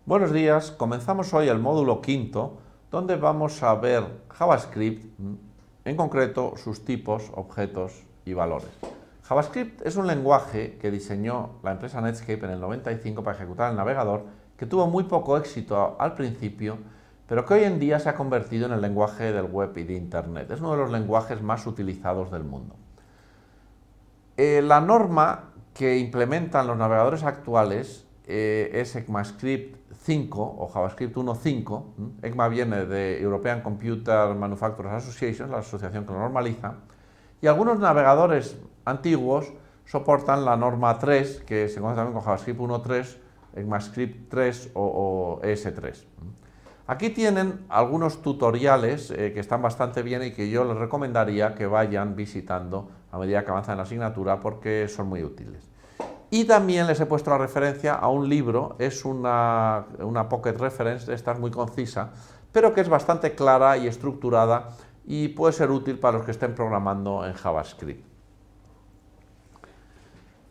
Buenos días, comenzamos hoy el módulo quinto, donde vamos a ver JavaScript, en concreto sus tipos, objetos y valores. JavaScript es un lenguaje que diseñó la empresa Netscape en el 95 para ejecutar el navegador, que tuvo muy poco éxito al principio, pero que hoy en día se ha convertido en el lenguaje del web y de Internet. Es uno de los lenguajes más utilizados del mundo. La norma que implementan los navegadores actuales es ECMAScript 5 o JavaScript 1.5. ECMA viene de European Computer Manufacturers Association, la asociación que lo normaliza, y algunos navegadores antiguos soportan la norma 3, que se conoce también como JavaScript 1.3, ECMAScript 3 o ES3. Aquí tienen algunos tutoriales que están bastante bien y que yo les recomendaría que vayan visitando a medida que avanzan en la asignatura porque son muy útiles. Y también les he puesto la referencia a un libro, es una pocket reference, esta es muy concisa, pero que es bastante clara y estructurada y puede ser útil para los que estén programando en JavaScript.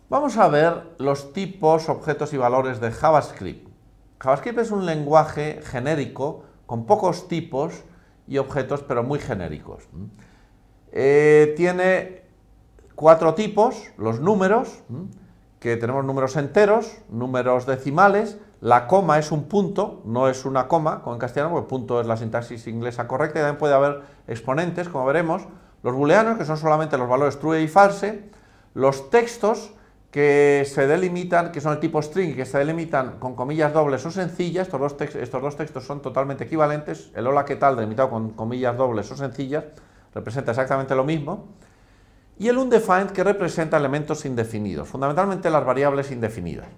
Vamos a ver los tipos, objetos y valores de JavaScript. JavaScript es un lenguaje genérico con pocos tipos y objetos, pero muy genéricos. Tiene 4 tipos: los números, que tenemos números enteros, números decimales, la coma es un punto, no es una coma, como en castellano, porque punto es la sintaxis inglesa correcta, y también puede haber exponentes, como veremos, los booleanos, que son solamente los valores true y false, los textos, que se delimitan, que son el tipo string, que se delimitan con comillas dobles o sencillas. Estos dos textos son totalmente equivalentes. El hola, ¿qué tal?, delimitado con comillas dobles o sencillas, representa exactamente lo mismo. Y el undefined, que representa elementos indefinidos, fundamentalmente las variables indefinidas.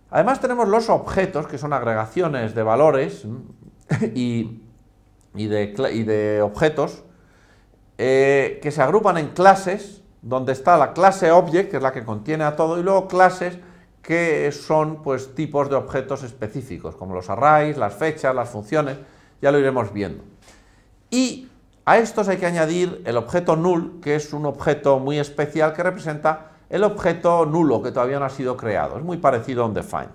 Además tenemos los objetos, que son agregaciones de valores y de objetos, que se agrupan en clases, donde está la clase object, que es la que contiene a todo, y luego clases que son pues tipos de objetos específicos, como los arrays, las fechas, las funciones, ya lo iremos viendo. Y a estos hay que añadir el objeto null, que es un objeto muy especial que representa el objeto nulo que todavía no ha sido creado. Es muy parecido a undefined.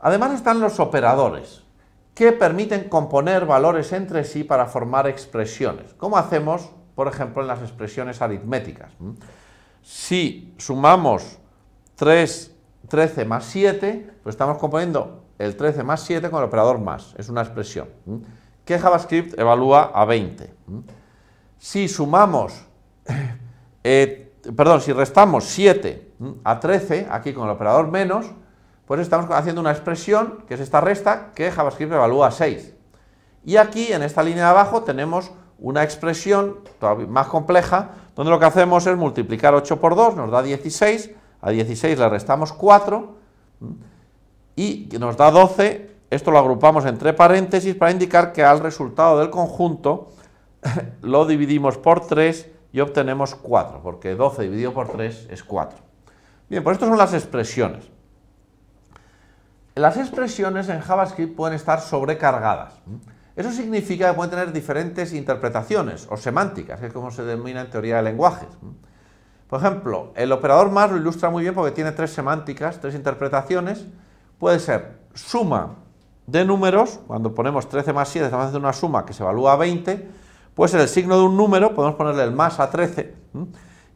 Además están los operadores, que permiten componer valores entre sí para formar expresiones, como hacemos, por ejemplo, en las expresiones aritméticas. Si sumamos 13 más 7, pues estamos componiendo el 13 más 7 con el operador más, es una expresión que JavaScript evalúa a 20. Si sumamos, si restamos 7 a 13, aquí con el operador menos, pues estamos haciendo una expresión, que es esta resta, que JavaScript evalúa a 6. Y aquí, en esta línea de abajo, tenemos una expresión todavía más compleja, donde lo que hacemos es multiplicar 8 por 2, nos da 16, a 16 le restamos 4, y nos da 12, esto lo agrupamos entre paréntesis para indicar que al resultado del conjunto lo dividimos por 3 y obtenemos 4, porque 12 dividido por 3 es 4. Bien, pues estas son las expresiones. Las expresiones en JavaScript pueden estar sobrecargadas. Eso significa que pueden tener diferentes interpretaciones o semánticas, que es como se denomina en teoría de lenguajes. Por ejemplo, el operador más lo ilustra muy bien porque tiene 3 semánticas, 3 interpretaciones. Puede ser suma de números, cuando ponemos 13 más 7 estamos haciendo una suma que se evalúa a 20, puede ser el signo de un número, podemos ponerle el más a 13,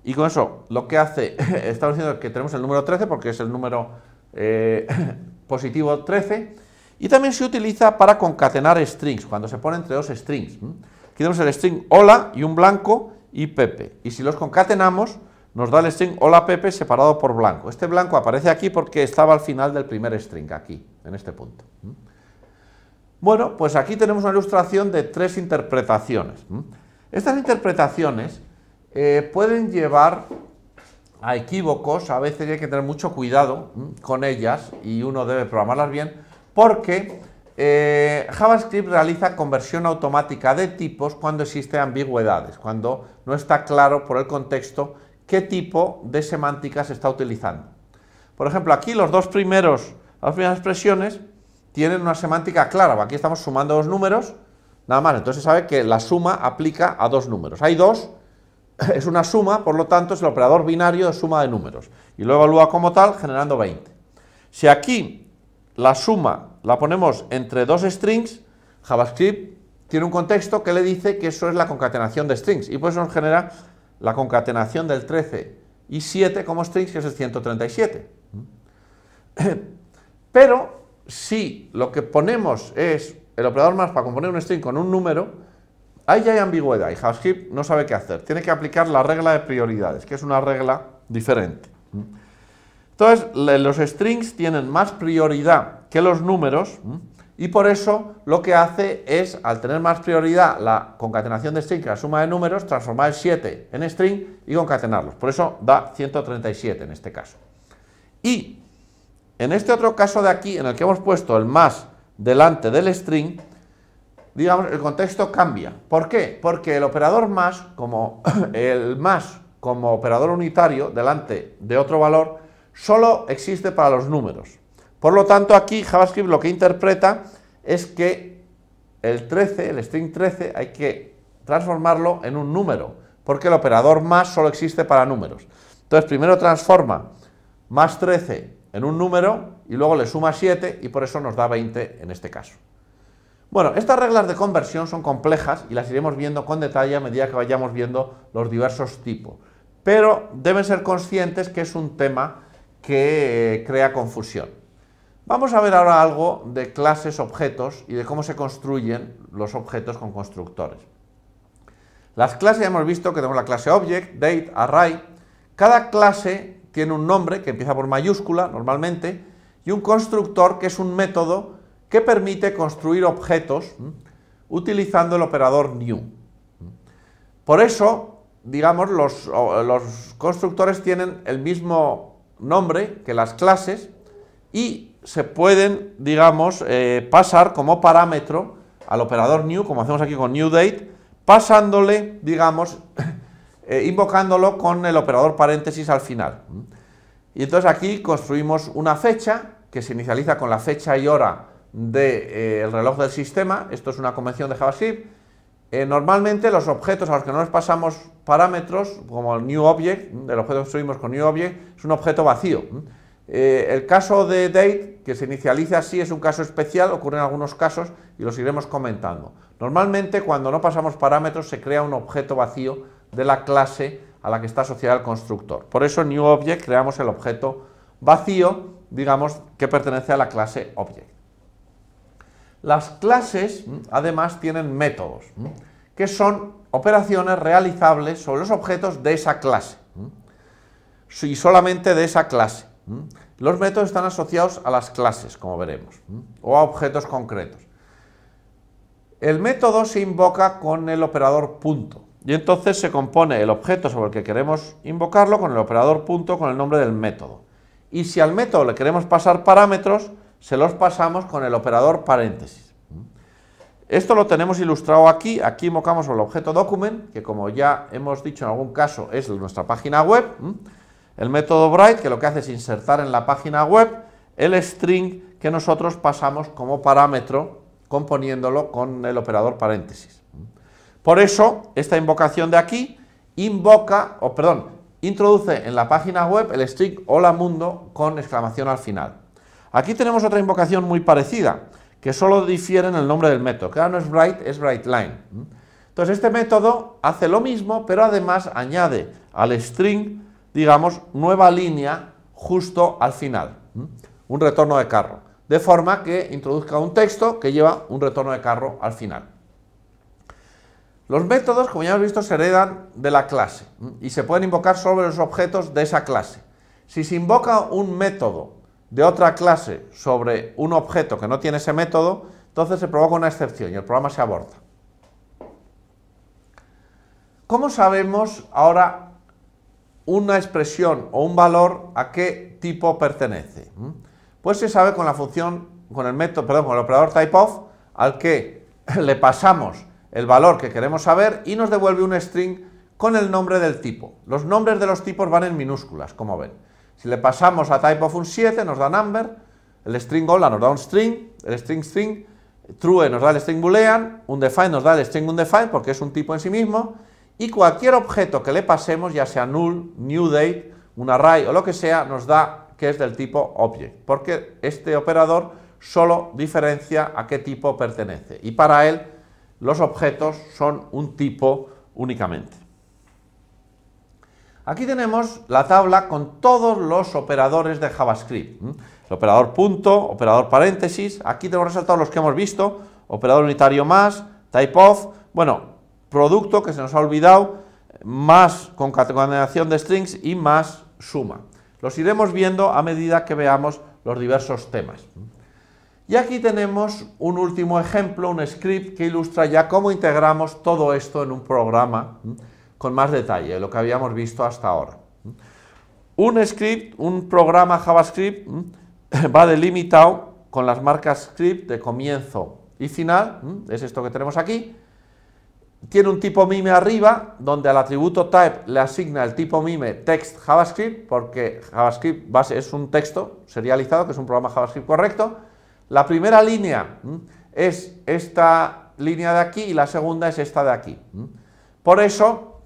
y con eso lo que hace, estamos diciendo que tenemos el número 13 porque es el número positivo 13, y también se utiliza para concatenar strings, cuando se pone entre 2 strings. Aquí tenemos el string hola y un blanco y Pepe, y si los concatenamos nos da el string hola Pepe separado por blanco. Este blanco aparece aquí porque estaba al final del primer string, aquí, en este punto. Bueno, pues aquí tenemos una ilustración de 3 interpretaciones. Estas interpretaciones pueden llevar a equívocos, a veces hay que tener mucho cuidado con ellas y uno debe programarlas bien, porque JavaScript realiza conversión automática de tipos cuando existen ambigüedades, cuando no está claro por el contexto qué tipo de semántica se está utilizando. Por ejemplo, aquí las primeras expresiones tienen una semántica clara. Aquí estamos sumando 2 números, nada más, entonces se sabe que la suma aplica a 2 números. Hay 2, es una suma, por lo tanto es el operador binario de suma de números, y lo evalúa como tal generando 20. Si aquí la suma la ponemos entre dos strings, JavaScript tiene un contexto que le dice que eso es la concatenación de strings y por eso nos genera la concatenación del 13 y 7 como strings, que es el 137. Pero si lo que ponemos es el operador más para componer un string con un número, ahí ya hay ambigüedad y JavaScript no sabe qué hacer. Tiene que aplicar la regla de prioridades, que es una regla diferente. Entonces, los strings tienen más prioridad que los números y por eso lo que hace es, al tener más prioridad la concatenación de string que la suma de números, transformar el 7 en string y concatenarlos. Por eso da 137 en este caso. Y en este otro caso de aquí, en el que hemos puesto el más delante del string, digamos, el contexto cambia. ¿Por qué? Porque el operador más, como operador unitario delante de otro valor, solo existe para los números. Por lo tanto, aquí JavaScript lo que interpreta es que el 13, el string 13, hay que transformarlo en un número, porque el operador más solo existe para números. Entonces, primero transforma más 13 en un número y luego le suma 7 y por eso nos da 20 en este caso. Bueno, estas reglas de conversión son complejas y las iremos viendo con detalle a medida que vayamos viendo los diversos tipos, pero deben ser conscientes que es un tema que crea confusión. Vamos a ver ahora algo de clases, objetos y de cómo se construyen los objetos con constructores. Las clases ya hemos visto que tenemos la clase Object, Date, Array. Cada clase tiene un nombre que empieza por mayúscula normalmente y un constructor que es un método que permite construir objetos utilizando el operador new. Por eso, digamos, los constructores tienen el mismo nombre que las clases y se pueden, digamos, pasar como parámetro al operador new, como hacemos aquí con newDate, pasándole, digamos, invocándolo con el operador paréntesis al final. Y entonces aquí construimos una fecha que se inicializa con la fecha y hora del reloj del sistema. Esto es una convención de JavaScript. Normalmente los objetos a los que no les pasamos parámetros, como el newObject, el objeto que construimos con newObject, es un objeto vacío. El caso de date, que se inicializa así, es un caso especial, ocurre en algunos casos y los iremos comentando. Normalmente cuando no pasamos parámetros se crea un objeto vacío de la clase a la que está asociado el constructor. Por eso en newObject creamos el objeto vacío, digamos, que pertenece a la clase Object. Las clases, además, tienen métodos, que son operaciones realizables sobre los objetos de esa clase, y solamente de esa clase. Los métodos están asociados a las clases, como veremos, o a objetos concretos. El método se invoca con el operador punto, y entonces se compone el objeto sobre el que queremos invocarlo con el operador punto con el nombre del método. Y si al método le queremos pasar parámetros, se los pasamos con el operador paréntesis. Esto lo tenemos ilustrado aquí. Aquí invocamos el objeto document, que como ya hemos dicho en algún caso es nuestra página web. El método write, que lo que hace es insertar en la página web el string que nosotros pasamos como parámetro, componiéndolo con el operador paréntesis. Por eso, esta invocación de aquí introduce en la página web el string hola mundo con exclamación al final. Aquí tenemos otra invocación muy parecida, que solo difiere en el nombre del método, que ahora no es write, es writeLine. Entonces este método hace lo mismo, pero además añade al string, digamos, nueva línea justo al final, un retorno de carro, de forma que introduzca un texto que lleva un retorno de carro al final. Los métodos, como ya hemos visto, se heredan de la clase y se pueden invocar sobre los objetos de esa clase. Si se invoca un método de otra clase sobre un objeto que no tiene ese método, entonces se provoca una excepción y el programa se aborta. ¿Cómo sabemos ahora una expresión o un valor a qué tipo pertenece? Pues se sabe con la función, con el operador typeOf, al que le pasamos el valor que queremos saber y nos devuelve un string con el nombre del tipo. Los nombres de los tipos van en minúsculas, como ven. Si le pasamos a typeOf un 7 nos da number, el string hola nos da un string, el string true nos da el string boolean, undefined nos da el string undefined porque es un tipo en sí mismo, y cualquier objeto que le pasemos, ya sea null, newDate, un array o lo que sea, nos da que es del tipo object, porque este operador solo diferencia a qué tipo pertenece. Y para él, los objetos son un tipo únicamente. Aquí tenemos la tabla con todos los operadores de JavaScript. El operador punto, operador paréntesis, aquí tenemos resaltados los que hemos visto, operador unitario más, typeof, bueno, producto que se nos ha olvidado, más concatenación de strings y más suma. Los iremos viendo a medida que veamos los diversos temas. Y aquí tenemos un último ejemplo, un script que ilustra ya cómo integramos todo esto en un programa con más detalle, lo que habíamos visto hasta ahora. Un script, un programa JavaScript va delimitado con las marcas script de comienzo y final, es esto que tenemos aquí. Tiene un tipo mime arriba, donde al atributo type le asigna el tipo mime text JavaScript, porque JavaScript base es un texto serializado, que es un programa JavaScript correcto. La primera línea es esta línea de aquí y la segunda es esta de aquí. Por eso,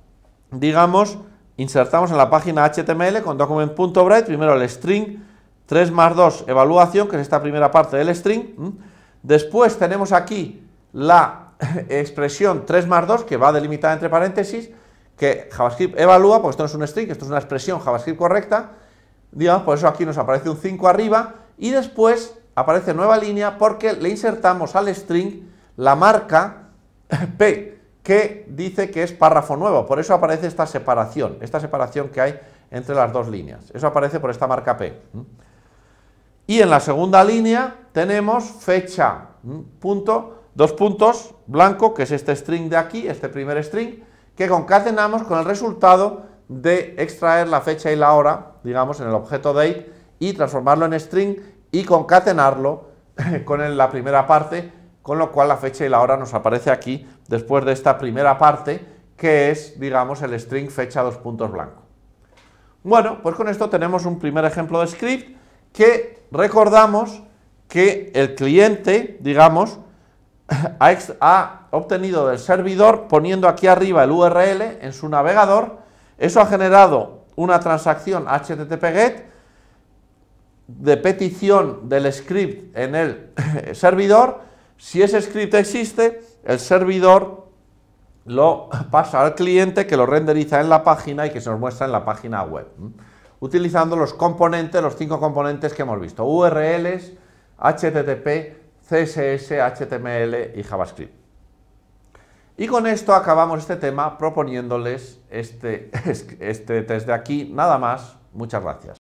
digamos, insertamos en la página HTML con document.write primero el string 3 más 2 evaluación, que es esta primera parte del string. Después tenemos aquí la expresión 3 más 2, que va delimitada entre paréntesis, que JavaScript evalúa, pues esto no es un string, esto es una expresión JavaScript correcta. Digamos, por eso aquí nos aparece un 5 arriba, y después aparece nueva línea porque le insertamos al string la marca P, que dice que es párrafo nuevo, por eso aparece esta separación que hay entre las dos líneas. Eso aparece por esta marca P. Y en la segunda línea tenemos fecha, punto, 2 puntos, blanco, que es este string de aquí, este primer string, que concatenamos con el resultado de extraer la fecha y la hora, digamos, en el objeto date, y transformarlo en string y concatenarlo con la primera parte, con lo cual la fecha y la hora nos aparece aquí, después de esta primera parte, que es, digamos, el string fecha 2 puntos blanco. Bueno, pues con esto tenemos un primer ejemplo de script que recordamos que el cliente, digamos, ha obtenido del servidor, poniendo aquí arriba el URL en su navegador. Eso ha generado una transacción HTTP-GET de petición del script en el servidor. Si ese script existe, el servidor lo pasa al cliente, que lo renderiza en la página y que se nos muestra en la página web, utilizando los componentes, los 5 componentes que hemos visto: URLs, HTTP, CSS, HTML y JavaScript. Y con esto acabamos este tema proponiéndoles este test de aquí. Nada más, muchas gracias.